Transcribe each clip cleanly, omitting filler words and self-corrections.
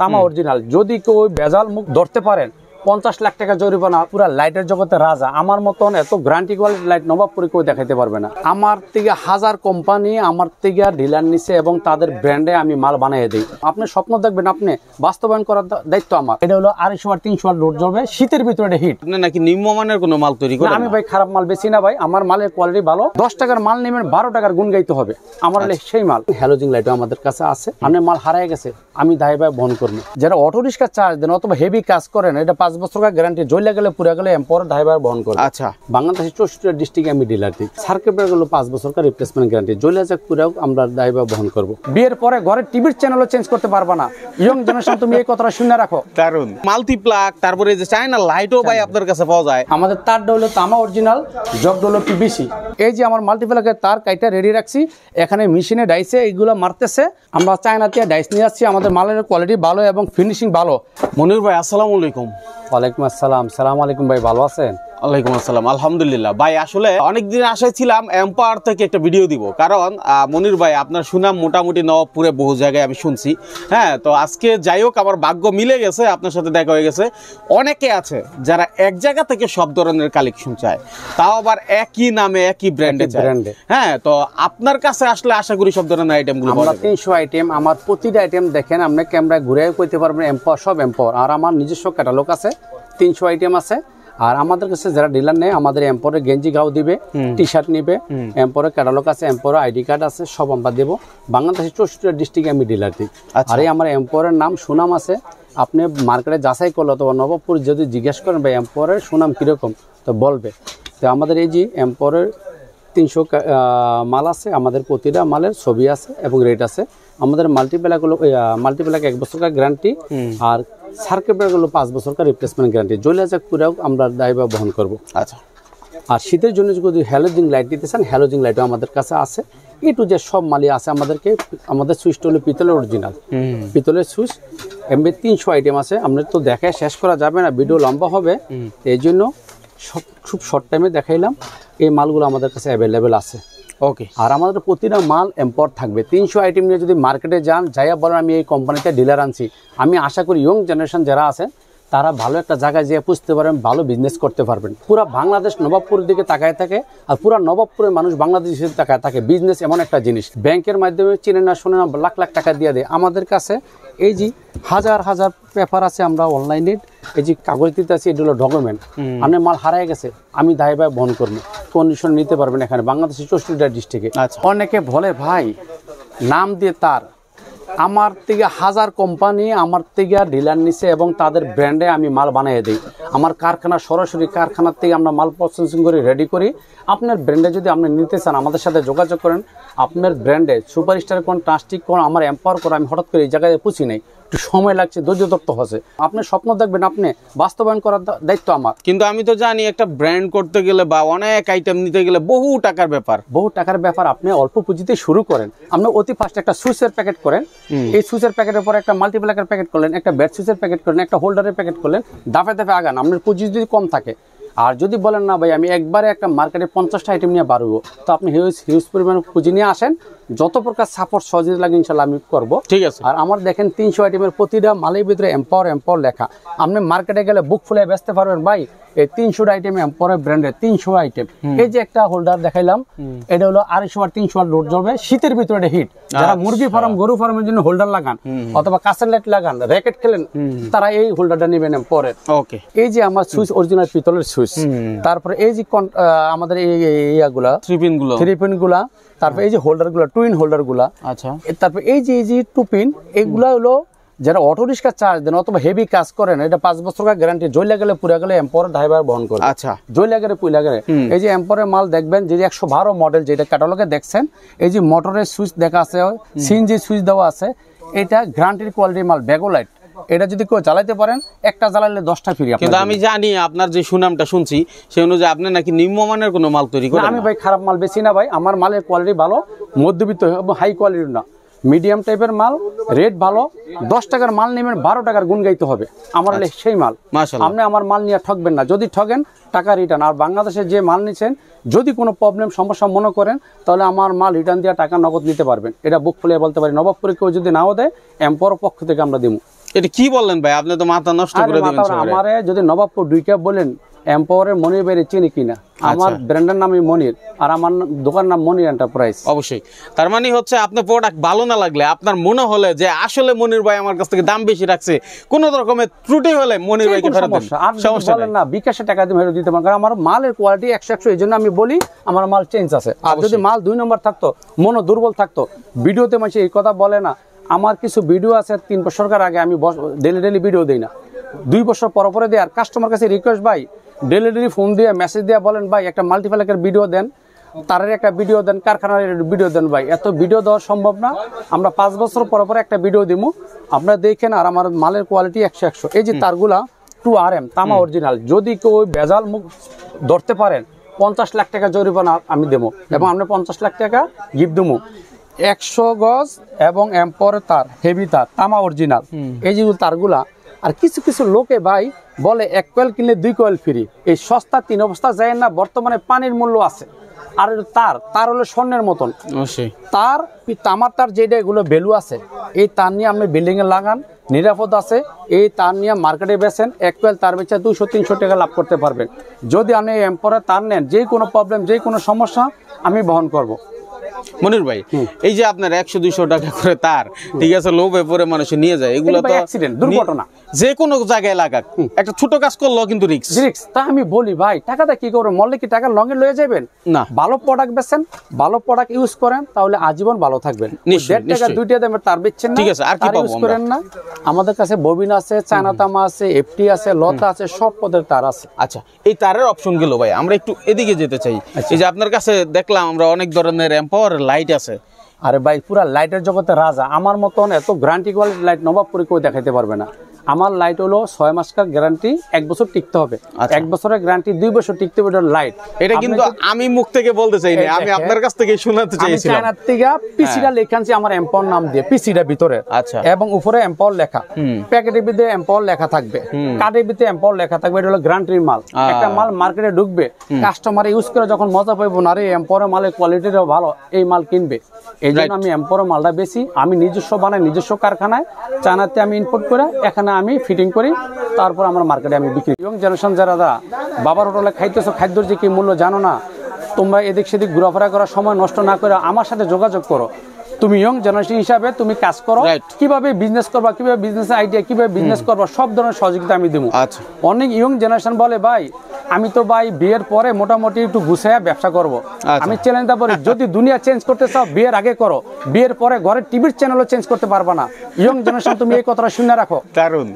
তামা অরিজিনাল। যদি কেউ বেজাল মুখ ধরতে পারেন 50 লাখ টাকা জরিমানা। পুরা লাইটের জগতে রাজা। আমার মতন এত গ্যারান্টি কোয়ালিটি লাইট নবাবপুরে কেউ দেখাইতে পারবে না। আমার থেকে হাজার কোম্পানি আমার থেকে ডিলার নিছে এবং তাদের ব্র্যান্ডে আমি মাল বানিয়ে দিই। আপনি স্বপ্ন দেখবেন, আপনি বাস্তবায়ন করার দায়িত্ব আমার। এটা হলো 250 ওয়াট 300 ওয়াট লোড জ্বলবে, শীতের ভিতরে হিট। আপনি নাকি নিম্নমানের কোনো মাল তৈরি করেন? আমি ভাই খারাপ মাল বেশি না ভাই, আমার মালের কোয়ালিটি ভালো। 10 টাকার মাল নেবেন 12 টাকার গুণ গাইতে হবে। আমার সেই মাল। হ্যালোজিং লাইটও আমাদের কাছে আছে। আপনার মাল হারায় গেছে, আমি দায় ভাই বহন করবো। যারা অটো রিক্সা চার্জ দেন অথবা হেভি কাজ করেন, এটা 5 বছর গ্যারান্টি, জ্বলে গেলে পুরা গেলে এম্পোর ড্রাইভার বহন করবে। আচ্ছা, বাংলাদেশের 64টা ডিস্ট্রিক্টে আমি ডিলার দিই। সার্কিট ব্রেকারগুলো 5 বছর রিপ্লেসমেন্ট গ্যারান্টি, জ্বলে যাক পুরাও আমরা ড্রাইভার বহন করব। বিয়ের পরে ঘরের টিভির চ্যানেলও চেঞ্জ করতে পারবা না। ইয়ং জেনারেশন তুমি এই কথাটা শুনে রাখো। কারণ মাল্টিপ্লাক, তারপরে যে চায়না লাইটও ভাই আপনার কাছে পাওয়া যায়। আমাদের তারটা হলো তামা অরিজিনাল, জগটা হলো পিভিসি। এই যে আমার মাল্টিপ্লাকের তার কাইটা রেডি রাখছি, এখানে মেশিনে ডাইসে এইগুলো মারতেছে। আমরা চায়না থেকে ডাইস নিয়ে আসছি। আমাদের মালের কোয়ালিটি ভালো এবং ফিনিশিং ভালো। মনির ভাই আসসালামু আলাইকুম। ওয়ালাইকুম আসসালাম। সালাম আলাইকুম ভাই, ভালো আছেন? ওয়ালাইকুম আসসালাম, আলহামদুলিল্লাহ। ভাই আসলে অনেকদিন আশায় ছিলাম এম্পাওয়ার থেকে একটা ভিডিও দিব, কারণ মনির ভাই আপনার সুনাম মোটামুটি নবাবপুরে বহু জায়গায় আমি শুনছি। হ্যাঁ, তো আজকে যাই হোক আমার ভাগ্য মিলে গেছে, আপনার সাথে দেখা হয়ে গেছে। অনেকে আছে যারা এক জায়গা থেকে সব ধরনের কালেকশন চায়, তাও আবার একই নামে একই ব্র্যান্ডে চায়। হ্যাঁ, তো আপনার কাছে আসলে আশা করি সব ধরনের আইটেমগুলো আমরা 300 আইটেম, আমার প্রতিটা আইটেম দেখেন আপনি ক্যামেরায় ঘুরে কইতে পারবেন এম্পাওয়ার, সব এম্পাওয়ার। আর আমার নিজস্ব ক্যাটালগ আছে, 300 আইটেম আছে। আর আমাদের কাছে যারা ডিলার নেয়, আমাদের এম্পোরে গেঞ্জি গাও দিবে, টি শার্ট নিবে, এম্পোরে ক্যাটালগ আছে, এম্পোরে আইডি কার্ড আছে, সব আমরা দেবো। বাংলাদেশের 64টা ডিস্ট্রিক্টে আমি ডিলার দিই। আর এই আমার এম্পোরের নাম সুনাম আছে। আপনি মার্কেটে যাচাই করলে অথবা নবাবপুর যদি জিজ্ঞেস করেন ভাই এম্পোরের সুনাম কীরকম, তো বলবে। তো আমাদের এই যে এম্পোরের 300 মাল আছে, আমাদের প্রতিটা মালের ছবি আছে এবং রেট আছে। আমাদের মাল্টিপ্লাকগুলো 1 বছর গ্যারান্টি, আর সার্কিট ব্রেকারগুলো 5 বছর রিপ্লেসমেন্ট গ্যারান্টি, জ্বলে যাক পুরাও আমরা ড্রাইভার বহন করবো। আচ্ছা, আর শীতের জন্য যদি হ্যালোজিং লাইট দিতে চান, হ্যালোজিং লাইটও আমাদের কাছে আছে। টু যে সব মালই আছে আমাদেরকে। আমাদের সুইচটা হলো পিতলের অরিজিনাল, পিতলের সুইচ। এমনি 300 আইটেম আছে, আপনার তো দেখায় শেষ করা যাবে না, ভিডিও লম্বা হবে। এই জন্য খুব শর্ট টাইমে দেখাইলাম। এই মালগুলো আমাদের কাছে অ্যাভেলেবেল আছে। ওকে। আর আমাদের প্রতিটা মাল এম্পোর্ট থাকবে। 300 আইটেম নিয়ে যদি মার্কেটে যান, যাইয়া বলেন আমি এই কোম্পানিতে ডিলার আনছি, আমি আশা করি ইয়ং জেনারেশন যারা আছে তারা ভালো একটা জায়গায় যেয়ে বুঝতে পারেন, ভালো বিজনেস করতে পারবেন। পুরা বাংলাদেশ নবাবপুরের দিকে তাকায় থাকে, আর পুরা নবাবপুরের মানুষ বাংলাদেশের তাকায় থাকে। বিজনেস এমন একটা জিনিস, ব্যাংকের মাধ্যমে চিনে না শুনে না লাখ লাখ টাকা দিয়ে দেয়। আমাদের কাছে এই যে হাজার হাজার পেপার আছে, আমরা অনলাইনে এই যে কাগজ দিতে আছি, এগুলো ডকুমেন্ট। আপনার মাল হারায় গেছে, আমি দায় ভাই বহন করবো। কন্ডিশন নিতে পারবেন এখানে বাংলাদেশের 64টা ডিস্ট্রিক্টে। অনেকে বলে ভাই নাম দিয়ে তার, আমার থেকে হাজার কোম্পানি আমার থেকে ডিলার নিছে এবং তাদের ব্র্যান্ডে আমি মাল বানিয়ে দিই। আমার কারখানা, সরাসরি কারখানার থেকে আমরা মাল প্রসেসিং করে রেডি করি। আপনার ব্র্যান্ডে যদি আপনি নিতে চান, আমাদের সাথে যোগাযোগ করেন। আপনার ব্র্যান্ডে সুপারস্টার কোন, ট্রাস্টিক কোন, আমার এম্পাওয়ার করে আমি হঠাৎ করে এই জায়গায় পুষি নাই, একটু সময় লাগছে, ধৈর্য ধরতে হচ্ছে। আপনি স্বপ্ন দেখবেন, আপনি বাস্তবায়ন করার দায়িত্ব আমার। কিন্তু আমি তো জানি একটা ব্র্যান্ড করতে গেলে বা অনেক আইটেম নিতে গেলে বহু টাকার ব্যাপার। বহু টাকার ব্যাপার। আপনি অল্প পুঁজিতে শুরু করেন। আপনি অতি ফার্স্ট একটা সুইচের প্যাকেট করেন, এই সুইচের প্যাকেটের পরে একটা মাল্টিপ্লাকের প্যাকেট করলেন, একটা ব্যাট সুইচের প্যাকেট করলেন, একটা হোল্ডারের প্যাকেট করলেন, দাফে দাফে আগান। আপনার পুঁজি যদি কম থাকে, আর যদি বলেন না ভাই আমি একবারে একটা মার্কেটে 50টা আইটেম নিয়ে বাড়বো, তো আপনি হিউজ পরিমাণ পুঁজি নিয়ে আসেন। যত প্রকার সাপোর্ট সহযোগিতা লাগে ইনশাল্লাহ আমি করবো। ঠিক আছে। আর আমার দেখেন 300 আইটেমের প্রতিটা মালের ভিতরে এম্পাওয়ার লেখা। আপনি মার্কেটে গেলে বুক ফুলে বেচতে পারবেন ভাই এই 300 আইটেম এম্পাওয়ার ব্র্যান্ডের 300 আইটেম। এই যে একটা হোল্ডার দেখাইলাম, এটা হলো 250 ওয়াট 300 ওয়াট লোড জ্বলবে, শীতের ভিতরে হিট। যারা মুরগি ফার্ম, গরু ফার্মের জন্য হোল্ডার লাগান অথবা কাঁচের লাইট লাগান, র্যাকেট খেলেন, তারা এই হোল্ডারটা নেবেন এম্পাওয়ারের। ওকে। এই যে আমার সুইচ অরিজিনাল পিতলের সুইচ। তারপরে এই যে আমাদের এই ইয়াগুলা থ্রি পিন গুলা, তারপর এই যে হোল্ডার গুলা, টুইন হোল্ডার গুলা। আচ্ছা। তারপর এই যে টু পিন, এগুলা হলো যারা অটো রিক্সা চার্জ দেন অথবা হেভি কাজ করেন, এটা 5 বছর গ্যারান্টি, জ্বলে গেলে পুরা গেলে এম্পাওয়ার ড্রাইভার বহন করে। আচ্ছা। জ্বলে গেলে পুইলা গেলে এই যে এম্পাওয়ারের মাল দেখবেন, যে 112 মডেল যেটা ক্যাটালগে দেখছেন, এই যে মোটরের সুইচ দেখা আছে, সিএনজি সুইচ দেওয়া আছে, এটা গ্যারান্টির কোয়ালিটির মাল, ব্যাগোলাইট। এটা যদি কেউ জ্বালাইতে পারেন, একটা জ্বালাইলে 10টা ফ্রি। কিন্তু আমি জানি আপনার যে সুনামটা শুনছি সেই অনুযায়ী আপনি নাকি নিম্নমানের কোনো মাল তৈরি করেন। আমি ভাই খারাপ মাল বেশি না ভাই, আমার মালের কোয়ালিটি ভালো, মধ্যবিত্ত হাই কোয়ালিটির না, মিডিয়াম টাইপের মাল, রেট ভালো। 10 টাকার মাল নেবেন 12 টাকার গুণ গাইতে হবে। আমার সেই মাল। আপনি আমার মাল নিয়ে ঠকবেন না, যদি ঠকেন টাকা রিটার্ন। আর বাংলাদেশে যে মাল নিচ্ছেন, যদি কোনো প্রবলেম সমস্যা মনে করেন, তাহলে আমার মাল রিটার্ন দিয়ে টাকা নগদ নিতে পারবেন। এটা বুক ফুলে বলতে পারি। নবাবপুরে কেউ যদি নাও দেয়, এম্পাওয়ার পক্ষ থেকে আমরা দিব। এটা কি বললেন ভাই, আপনি তো মাথা নষ্ট করে দিবেন সবারে। আমারে যদি নবাবপুর দুইটা বলেন এম্পাওয়ারের মনির বাইরে চিনি কিনা, আমার ব্র্যান্ডের নামই মনির, আর আমার দোকান নাম মনির এন্টারপ্রাইজ। অবশ্যই, তার মানে হচ্ছে আপনার প্রোডাক্ট ভালো না লাগলে, আপনার মনে হলে যে আসলে মনির ভাই আমার কাছ থেকে দাম বেশি রাখছে, কোনো রকমের ত্রুটি হলে মনির ভাইকে ফেরত দিন, সমস্যা বলেন না বিকাশে টাকা দিয়ে ফেরত দিতে পারেন, কারণ আমার মালের কোয়ালিটি 100 এই জন্য আমি বলি আমার মাল চেঞ্জ আছে। আর যদি মাল 2 নম্বর থাকতো, মনো দুর্বল থাকতো, ভিডিওতে মানুষ এই কথা বলে না। আমার কিছু ভিডিও আছে 3 বছর আগে, আমি ডেলি ভিডিও দিই না, 2 বছর পরে দিই। আর কাস্টমার কাছে রিকোয়েস্ট ভাই, ডেলি ফোন দিয়ে মেসেজ দিয়ে বলেন ভাই একটা মাল্টিপ্যাকের ভিডিও দেন, তারের একটা ভিডিও দেন, কারখানার ভিডিও দেন। ভাই এত ভিডিও দেওয়া সম্ভব না, আমরা 5 বছর পরে একটা ভিডিও দিব, আপনারা দেখেন। আর আমার মালের কোয়ালিটি 100। এই যে তারগুলা 2RM তামা অরিজিনাল, যদি কেউ ওই ভেজাল মুখ ধরতে পারেন 50 লাখ টাকা জরিমানা আমি দেবো, এবং আমরা 50 লাখ টাকা গিফট দেবো। 100 গজ এবং এম্পোর তার, হেভি তার, তামা অরিজিনাল, এই যেগুলো তারগুলা। আর কিছু লোকে ভাই বলে 1 কয়েল কিনলে 2 কয়েল ফ্রি, এই সস্তা 3 অবস্থা যায় না। বর্তমানে পানির মূল্য আছে, আর তার হলো স্বর্ণের মতন। তার তামার তার যেটা এগুলো ভ্যালু আছে, এই তার নিয়ে আপনি বিল্ডিং এ লাগান, নিরাপদ আছে। এই তার নিয়ে মার্কেটে বেচেন, 1 কয়েল তার বেচে 200-300 টাকা লাভ করতে পারবেন। যদি আপনি এম্পোরে তার নেন, যে কোনো প্রবলেম, যে কোনো সমস্যা আমি বহন করব। মনির ভাই, এই যে আপনার 100-200 টাকা করে তার, ঠিক আছে, লোভে পরে মানুষ নিয়ে যায়, এগুলো তো অ্যাক্সিডেন্ট, দুর্ঘটনা, যে কোনো জায়গায় লাগাক, একটা ছোট কাজ করলেও কিন্তু রিস্ক। তা আমি বলি ভাই, টাকাটা কি করবেন, মল্লে কি টাকা লঙ্গে লয়ে যাবেন না? ভালো প্রোডাক্ট বেচেন, ভালো প্রোডাক্ট ইউজ করেন, তাহলে আজীবন ভালো থাকবেন। 1.5 টাকা 2 টাকা তার বেচছেন না, ঠিক আছে, আর কি পাবো ইউজ করেন না? আমাদের কাছে ববিন আছে, চায়না তামা আছে, এফটি আছে, লতা আছে, সব পদের তার আছে। আচ্ছা, এই তারের অপশন গুলো ভাই আমরা একটু এদিকে যেতে চাই। এই যে আপনার কাছে দেখলাম আমরা অনেক ধরনের এম্পাওয়ার লাইট আছে। আরে ভাই পুরা লাইটের জগতে রাজা, আমার মতন এত গ্যারান্টি কোয়ালিটি লাইট নবাবপুরে কেউ দেখাইতে পারবে না। আমার লাইট হলো 6 মাসকার গ্যারান্টি, 1 বছর টিকতে হবে। 1 বছরের গ্যারান্টি, 2 বছর টিকতে হবে লাইট। এটা কিন্তু আমি মুখ থেকে বলতে চাই না, আমি আপনার কাছ থেকে শোনাতে চাইছিলাম। চায়নার থেকে পিসিটা লেখানছি আমার এম্পাওয়ার নাম দিয়ে, পিসিটা ভিতরে, আচ্ছা, এবং উপরে এম্পাওয়ার লেখা, প্যাকেটের ভিতরে এম্পাওয়ার লেখা থাকবে, কার্ডের ভিতরে এম্পাওয়ার লেখা থাকবে। এটা হলো গ্যারান্টির মাল। একটা মাল মার্কেটে ঢুকবে, কাস্টমার ইউজ করে যখন মজা পাইবো না, রে এম্পাওয়ারের মালের কোয়ালিটিটাও ভালো, এই মাল কিনবে। এই জন্য আমি এম্পাওয়ারের মালটা বেশি, আমি নিজস্ব বানাই, নিজস্ব কারখানায়, চায়নাতে আমি ইম্পোর্ট করে এখানে আমি ফিটিং করি, তারপর আমার মার্কেটে আমি বিক্রি। ইয়ং জেনারেশন যারা বাবার হোটেলে খাইতেছো, খাদ্যর যে কি মূল্য জানো না, তোমরা এদিক সেদিক ঘোরাফেরা করার সময় নষ্ট না করে আমার সাথে যোগাযোগ করো। তুমি ইয়ং জেনারেশন হিসাবে তুমি কাজ করো, কিভাবে বিজনেস করবা, কিভাবে বিজনেস আইডিয়া, কিভাবে বিজনেস করবা, সব ধরনের সহযোগিতা আমি দেবো। অনেক ইয়ং জেনারেশন বলে ভাই আমি তো ভাই বিয়ের পরে মোটামুটি একটু গুছাইয়া ব্যবসা করবো। আমি চ্যালেঞ্জটা বলি, যদি দুনিয়া চেঞ্জ করতে চাও বিয়ের আগে করো, বিয়ের পরে ঘরের টিভির চ্যানেলও চেঞ্জ করতে পারবা না। ইয়ং জেনারেশন তুমি এই কথাটা শুনে রাখো। দারুণ,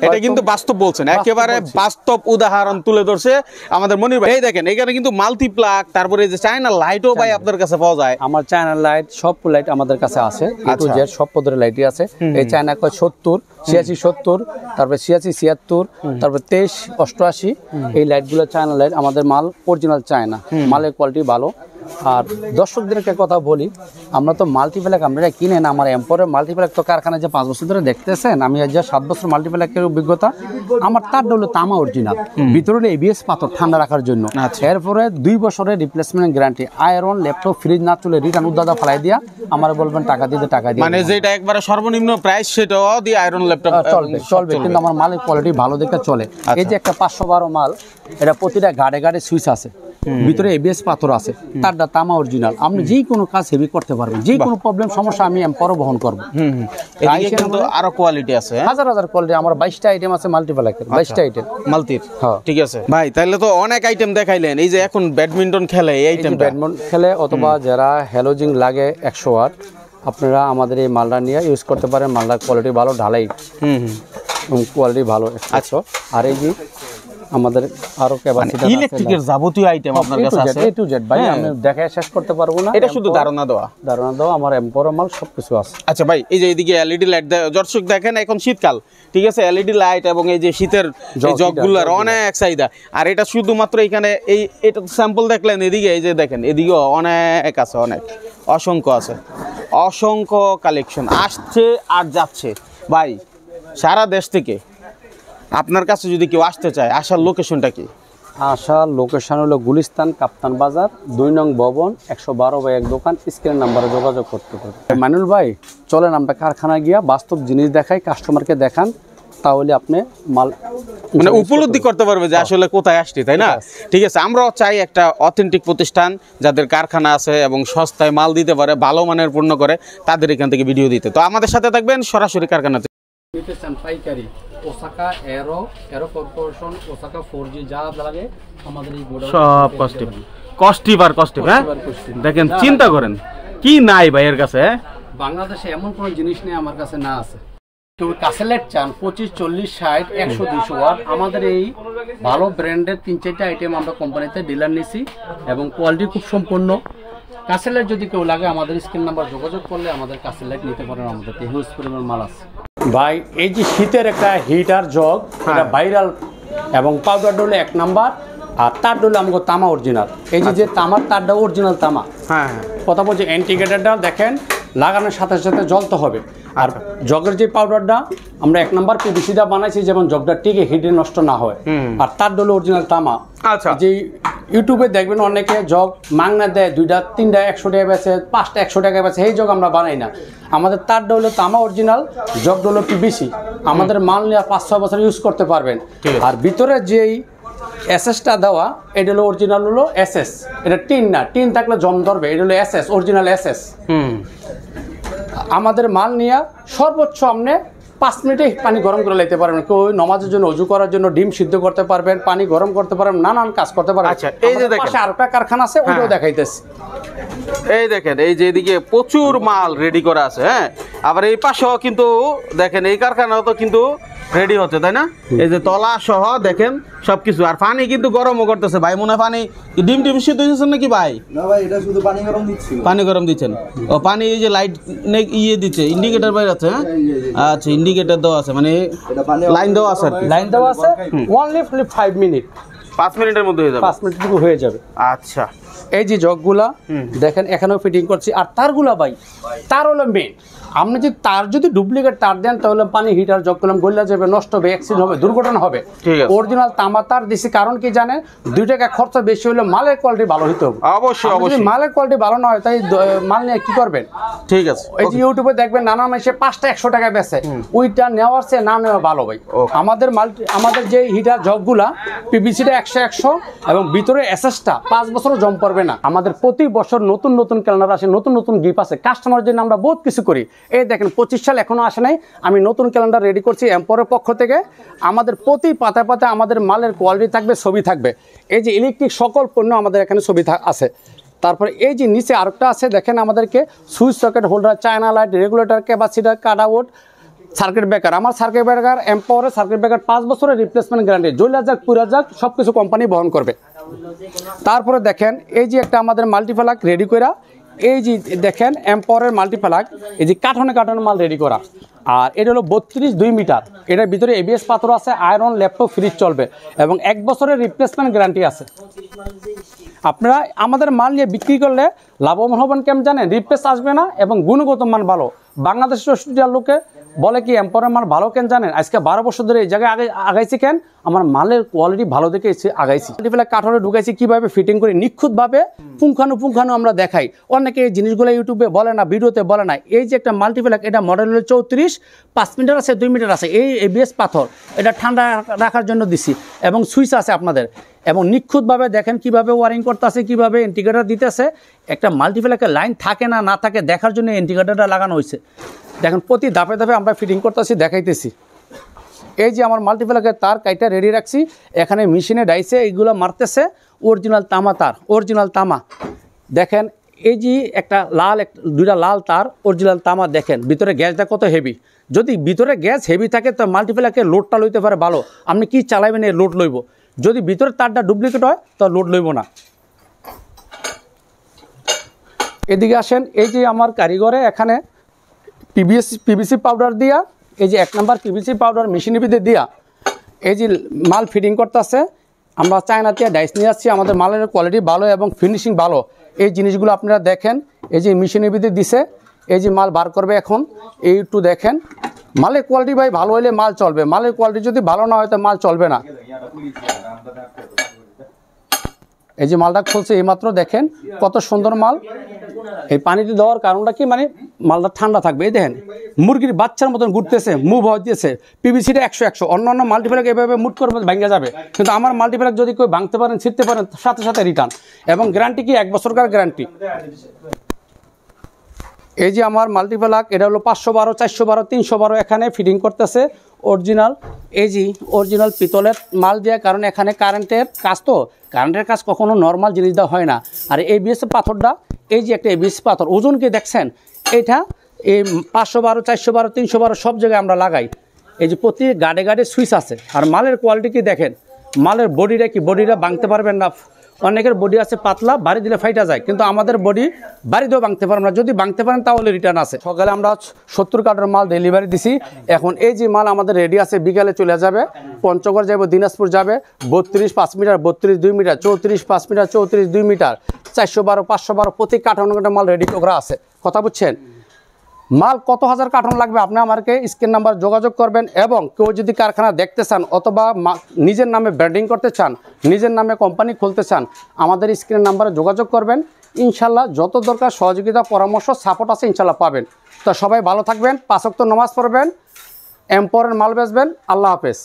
এটা কিন্তু বাস্তব বলছেন, একেবারে বাস্তব উদাহরণ তুলে ধরছে আমাদের মনির ভাই। এই দেখেন এখানে কিন্তু মাল্টি প্লাগ, তারপরে যে চায়না লাইটও ভাই আপনার কাছে পাওয়া যায়। আমার চায়না লাইট, সব লাইট আমাদের কাছে আছে, এ টু জেড সব পদের লাইটই আছে। এই চায়না কয় 70, 86, 70, তারপরে 86, 76, তারপরে 23, 88, এই লাইটগুলো চায়না লাইট। আমাদের মাল অরিজিনাল চায়না, মালের কোয়ালিটি ভালো। আর দর্শকদের একটা কথা বলি, আমরা তো মাল্টিপ্যাক আমরা কিনেন, আমার এম্পোরের মাল্টিপ্যাক তো কারখানায় যে 5 বছর ধরে দেখতেছেন, আমি আজ 7 বছর মাল্টিপ্যাকের অভিজ্ঞতা। আমার তারটা হলো তামা অরিজিনাল, ভিতরে এবিএস পাথর ঠান্ডা রাখার জন্য। এরপরে 2 বছরের replacement guarantee, iron, laptop, fridge না চলে রিটার্ন উদ্দাদা ফেলাই দিয়া আমার বলবেন টাকা দিতে, টাকা দিয়ে, মানে যেটা একবারে সর্বনিম্ন প্রাইস সেটাও দিয়ে আয়রন ল্যাপটপ চলবে, কিন্তু আমার মালের কোয়ালিটি ভালো দেখে চলে। এই যে একটা 512 মাল, এটা প্রতিটা গাড়ে সুইচ আছে, ভিতরে এবিএস পাথর আছে, তারটা তামা অরিজিনাল। আপনি যে কোনো কাজ হেভি করতে পারবেন, যে কোনো প্রবলেম সমস্যা আমি এম্পাওয়ার বহন করব। আরো কোয়ালিটি আছে, হাজার কোয়ালিটি। আমার 22টা আইটেম আছে মাল্টিপ্যাকের, 22টা আইটেম মাল্টির। ঠিক আছে ভাই, তাহলে তো অনেক আইটেম দেখাইলেন। এই যে এখন ব্যাডমিন্টন খেলে, এই আইটেম ব্যাডমিন্টন খেলে অথবা যারা হ্যালোজিং লাগে 100 ওয়াট, আপনারা আমাদের এই মালটা নিয়ে ইউজ করতে পারেন। মালটার কোয়ালিটি ভালো, ঢালাই কোয়ালিটি ভালো। আচ্ছা, আর এই যে আমাদের আরো ক্যাপাসিটি ইলেকট্রিকের যাবতীয় আইটেম আপনার কাছে আছে, এ টু জেড ভাই। আমি দেখায় শেষ করতে পারবো না, এটা শুধু ধারণা দেওয়া। আমার এম্পোরিয়াম মাল সবকিছু আছে। আচ্ছা ভাই, এই যে এইদিকে এলইডি লাইট দর্শক দেখেন, এখন শীতকাল, ঠিক আছে, এলইডি লাইট এবং এই যে শীতের জগগুলোর অনেক চাহিদা। আর এটা শুধুমাত্র এখানে এটা স্যাম্পল দেখলেন, এদিকে এই যে দেখেন, এদিকেও অনেক আছে, অনেক অসংখ্য আছে, অসংখ্য কালেকশন আসছে আর যাচ্ছে ভাই সারা দেশ থেকে। আপনার কাছে যদি কেউ আসতে চায়, আসার লোকেশনটা কি? আসার লোকেশন হলো গুলিস্তান কাপ্তান বাজার 2 নং ভবন 112/1 দোকান। স্ক্রিন নাম্বারে যোগাযোগ করতে পারেন। মাইনুল ভাই চলেন আমরা কারখানায় গিয়া বাস্তব জিনিস দেখাই, কাস্টমারকে দেখান, তাহলে আপনি মাল মানে উপলব্ধি করতে পারবে যে আসলে কোথায় আসছি, তাই না? ঠিক আছে, আমরাও চাই একটা অথেন্টিক প্রতিষ্ঠান যাদের কারখানা আছে এবং সস্তায় মাল দিতে পারে, ভালো মানের পণ্য করে, তাদের এখান থেকে ভিডিও দিতে। তো আমাদের সাথে থাকবেন সরাসরি কারখানাতে। পাইকারি ওসাকা এরো কর্পোরেশন ওসাকা 4G যা লাগে আমাদের এই গোডাউন সব কস্টিভ হ্যাঁ দেখেন, চিন্তা করেন কি নাই ভাইয়ের কাছে। বাংলাদেশে এমন কোন জিনিস নেই আমার কাছে না আছে। তো কাসেলেট চান 25, 40, 60, 100, 200 ওয়াট, আমাদের এই ভালো ব্র্যান্ডের 3-4টা আইটেম আমরা কোম্পানিতে ডিলার নিছি এবং কোয়ালিটি খুব সম্পূর্ণ। কাসেলেট যদি কেউ লাগে আমাদের স্ক্রিন নাম্বার যোগাযোগ করলে আমাদের কাসেলেট নিতে পারেন, আমাদের হিউজ পরিমাণ মাল আছে। ভাই এই যে শীতের একটা হিটার জগ, এটা ভাইরাল এবং পাউডার ডলে 1 নাম্বার, আর তার ডলে আমাকে তামা অরিজিনাল। এই যে তামার তারটা অরিজিনাল তামা। হ্যাঁ কথা বলছি, ইন্ডিকেটরটা দেখেন লাগানোর সাথে সাথে জ্বলতে হবে। আর জগের যে পাউডারটা আমরা 1 নাম্বার পিভিসিটা বানাইছি, যেমন জগটা টিকে হিটে নষ্ট না হয়। আর তার ডলে অরিজিনাল তামা। আচ্ছা, যে ইউটিউবে দেখবেন অনেকে জগ মাংনা দেয় 2টা 3টা 100 টাকা বেচে, 5টা 100 টাকা বেচে, এই জগ আমরা বানাই না। আমাদের তার ডলে তামা অরিজিনাল, জগ ডলে পিভিসি। আমাদের মাল নিয়ে 5-6 বছর ইউজ করতে পারবেন। আর ভিতরে যেই এসএসটা দেওয়া, এটা হলো অরিজিনাল হলো এসএস, এটা টিন না, টিন থাকলে জম ধরবে, এটা হলো এসএস, অরিজিনাল এসএস। আমাদের মাল নিয়ে সর্বোচ্চ আপনি 5 মিনিটে পানি গরম করে লাইতে পারবেন। কেউ নমাজের জন্য, অজু করার জন্য, ডিম সিদ্ধ করতে পারবেন, পানি গরম করতে পারবেন, নানান কাজ করতে পারবেন। আচ্ছা, এই যে দেখেন আরেকটা কারখানা আছে, ওটাও দেখাইতেছি। এই দেখেন, এই যে এদিকে প্রচুর মাল রেডি করা আছে। হ্যাঁ, আবার এই পাশেও কিন্তু দেখেন এই কারখানাও তো কিন্তু রেডি হচ্ছে, তাই না? এই যে তলা সহ দেখেন সবকিছু। আর পানি কিন্তু গরমও করতেছে ভাই, মনে হয় পানি ডিম সিদ্ধ দিচ্ছেন নাকি ভাই? না ভাই, এটা শুধু পানি গরম দিচ্ছি। পানি গরম দিচ্ছেন? ও পানি এই যে লাইট ইয়ে দিচ্ছে, ইন্ডিকেটর বাইরে আছে। হ্যাঁ আচ্ছা, ইন্ডিকেটর দেওয়া আছে, মানে লাইন দেওয়া আছে, লাইন দেওয়া আছে। অনলি 5 মিনিট, 5 মিনিটের মধ্যে হয়ে যাবে। 5 মিনিট হয়ে যাবে। আচ্ছা, এই যে জগগুলা দেখেন এখানেও ফিটিং করছি। আর তারগুলা ভাই, তার হলো মেন। আপনি যদি তার যদি ডুপ্লিকেট তার দেন, তাহলে পানি হিটার জগ করলাম গলে যাবে, নষ্ট হবে, অ্যাক্সিডেন্ট হবে, দুর্ঘটনা হবে। অরিজিনাল তামা তার দিছি, কারণ কি জানেন, 2 টাকা খরচ বেশি হলে মালের কোয়ালিটি ভালো হইতে হবে। অবশ্যই অবশ্যই, মালের কোয়ালিটি ভালো না হয় তাই মাল নিয়ে কি করবেন? ঠিক আছে, এই যে ইউটিউবে দেখবেন নানা মাসে 5টা 100 টাকা বেচে, ওইটা নেওয়ার চেয়ে না নেওয়া ভালো ভাই। আমাদের যে হিটার জগগুলা পিভিসিটা 100 এবং ভিতরে এসএসটা 5 বছরও জম পড়বে না। আমাদের প্রতি বছর নতুন নতুন ক্যালেন্ডার আসে, নতুন নতুন গিফট আছে। কাস্টমারের জন্য আমরা বহুত কিছু করি। এই দেখেন 25 সাল এখনো আসে নাই, আমি নতুন ক্যালেন্ডার রেডি করছি এম্পোরের পক্ষ থেকে। আমাদের প্রতি পাতায় পাতায় আমাদের মালের কোয়ালিটি থাকবে, ছবি থাকবে। এই যে ইলেকট্রিক সকল পণ্য আমাদের এখানে ছবি আছে। তারপরে এই যে নিচে আরেকটা আছে, দেখেন আমাদেরকে switch socket holder, China light, regulator, capacitor, cutout, circuit breaker. আমার সার্কিট ব্রেকার এম্পাওয়ারের সার্কিট ব্রেকার 5 বছরের রিপ্লেসমেন্ট গ্যারান্টি, জ্বলা যাক পুরা যাক সব কিছু কোম্পানি বহন করবে। তারপরে দেখেন এই যে একটা আমাদের মাল্টিপ্লাগ রেডি করা, এই যে দেখেন এম্পাওয়ারের মাল্টিপ্লাগ, এই যে কাঠনে মাল রেডি করা। আর এটা হলো 32 মিটার, এটার ভিতরে এবিএস পাথর আছে, আয়রন, ল্যাপটপ, ফ্রিজ চলবে এবং 1 বছরের রিপ্লেসমেন্ট গ্যারান্টি আছে। আপনারা আমাদের মাল নিয়ে বিক্রি করলে লাভবান হবেন কেমন জানেন? রিপ্লেস আসবে না এবং গুণগত মান ভালো। বাংলাদেশের অস্ট্রেলিয়ার লোকে বলে কি এম্পাওয়ারের মাল ভালো কেন জানেন? আজকে 12 বছর ধরে এই জায়গায় আগাইছি কেন? আমার মালের কোয়ালিটি ভালো দেখে আগাইছি। কাঠরে ঢুকাইছি, কিভাবে ফিটিং করে নিখুঁতভাবে পুঙ্খানু আমরা দেখাই। অনেকে এই জিনিসগুলো ইউটিউবে বলে না, ভিডিওতে বলে না। এই যে একটা মাল্টিপ্লাগ, এটা মডেল হলো 34, 5 মিটার আছে, 2 মিটার আছে। এই এবিএস পাথর, এটা ঠান্ডা রাখার জন্য দিছি এবং সুইচ আছে আপনাদের। এবং নিখুঁতভাবে দেখেন কিভাবে ওয়ারিং করতেছে, কিভাবে ইন্ডিকেটর দিতেছে। একটা মাল্টিপ্লাগের লাইন থাকে না না থাকে দেখার জন্য ইন্ডিকেটরটা লাগানো হয়েছে। দেখেন প্রতি ধাপে ধাপে আমরা ফিটিং করতেছি, দেখাইতেছি। এই যে আমার মাল্টিপ্লাগের তার কাইটা রেডি রাখছি, এখানে মেশিনে ডাইসে এইগুলো মারতেছে। অরিজিনাল তামা তার, অরিজিনাল তামা। দেখেন এই যে একটা দুইটা লাল তার, অরিজিনাল তামা। দেখেন ভিতরে গ্যাসটা কত হেভি। যদি ভিতরে গ্যাস হেভি থাকে তো মাল্টিপ্লাগের লোডটা লইতে পারে ভালো। আপনি কি চালাবেন এই লোড লইব। যদি ভিতরে তারটা ডুপ্লিকেট হয় তো লোড লইব না। এদিকে আসেন, এই যে আমার কারিগরে এখানে পিভিসি পাউডার দিয়া, এই যে 1 নাম্বার পিভিসি পাউডার মেশিনের ভিতরে দিয়া এই যে মাল ফিটিং করতেছে। আমরা চায়নাতে ডাইস নিয়ে আসছি, আমাদের মালের কোয়ালিটি ভালো এবং ফিনিশিং ভালো। এই জিনিসগুলো আপনারা দেখেন, এই যে মেশিনের ভিতরে দিছে, এই যে মাল বার করবে এখন। এই একটু দেখেন মালের কোয়ালিটি ভাই ভালো হলে মাল চলবে, মালের কোয়ালিটি যদি ভালো না হয় তো মাল চলবে না। এই যে মালটা খুলছে এইমাত্র, দেখেন কত সুন্দর মাল। এই পানিতে দেওয়ার কারণটা কি, মানে মালটা ঠান্ডা থাকবে। এই দেখেন মুরগির বাচ্চার মতন ঘুরতেছে, মুভ হইতেছে। পিভিসিটা 100 অন্য মাল্টিপ্যাক এভাবে মুট করে ভাঙা যাবে, কিন্তু আমার মাল্টিপ্যাক যদি কেউ ভাঙতে পারেন, ছিঁড়তে পারেন, সাথে সাথে রিটার্ন। এবং গ্যারান্টি কি 1 বছরকার গ্যারান্টি। এই যে আমার মাল্টিপ্যাক, এটা হলো 512, 412, 312 এখানে ফিটিং করতেছে অরিজিনাল। এই যে অরিজিনাল পিতলের মাল দেওয়া, কারণ এখানে কারেন্টের কাজ, তো কারেন্টের কাজ কখনো নর্মাল জিনিস দেওয়া হয় না। আর এবিএস পাথরটা, এই যে একটা এবিএস পাথর, ওজন কি দেখছেন, এটা এই 512, 412, 312 সব জায়গায় আমরা লাগাই। এই যে প্রতি গাড়ে গাড়ে সুইচ আছে। আর মালের কোয়ালিটি কি দেখেন, মালের বডিটা কি, বডিটা ভাঙতে পারবেন না। অনেকের বডি আছে পাতলা, বাড়ি দিলে ফাইটা যায়, কিন্তু আমাদের বডি বাড়ি দিয়েও ভাঙতে পারবেন না। যদি ভাঙতে পারেন তাহলে রিটার্ন আছে। সকালে আমরা 70 কার্টন মাল ডেলিভারি দিছি। এখন এই যে মাল আমাদের রেডি আছে, বিকালে চলে যাবে, পঞ্চগড় যাবে, দিনাজপুর যাবে। 32 5 মিটার, 32 2 মিটার, 34 5 মিটার, 34 2 মিটার, 412 512 প্রতি কার্টন মাল রেডি করা আছে। কথা বুঝছেন? মাল কত হাজার কার্টন লাগবে আপনি আমাকে স্ক্রিন নাম্বার যোগাযোগ করবেন। এবং কেউ যদি কারখানা দেখতে চান, অথবা নিজের নামে ব্র্যান্ডিং করতে চান, নিজের নামে কোম্পানি খুলতে চান, আমাদের স্ক্রিন নাম্বারে যোগাযোগ করবেন। ইনশাল্লাহ যত দরকার সহযোগিতা, পরামর্শ, সাপোর্ট আছে, ইনশাল্লাহ পাবেন। তো সবাই ভালো থাকবেন, 5 ওয়াক্ত নামাজ পড়বেন, এম্পোরের মাল বেচবেন। আল্লাহ হাফেজ।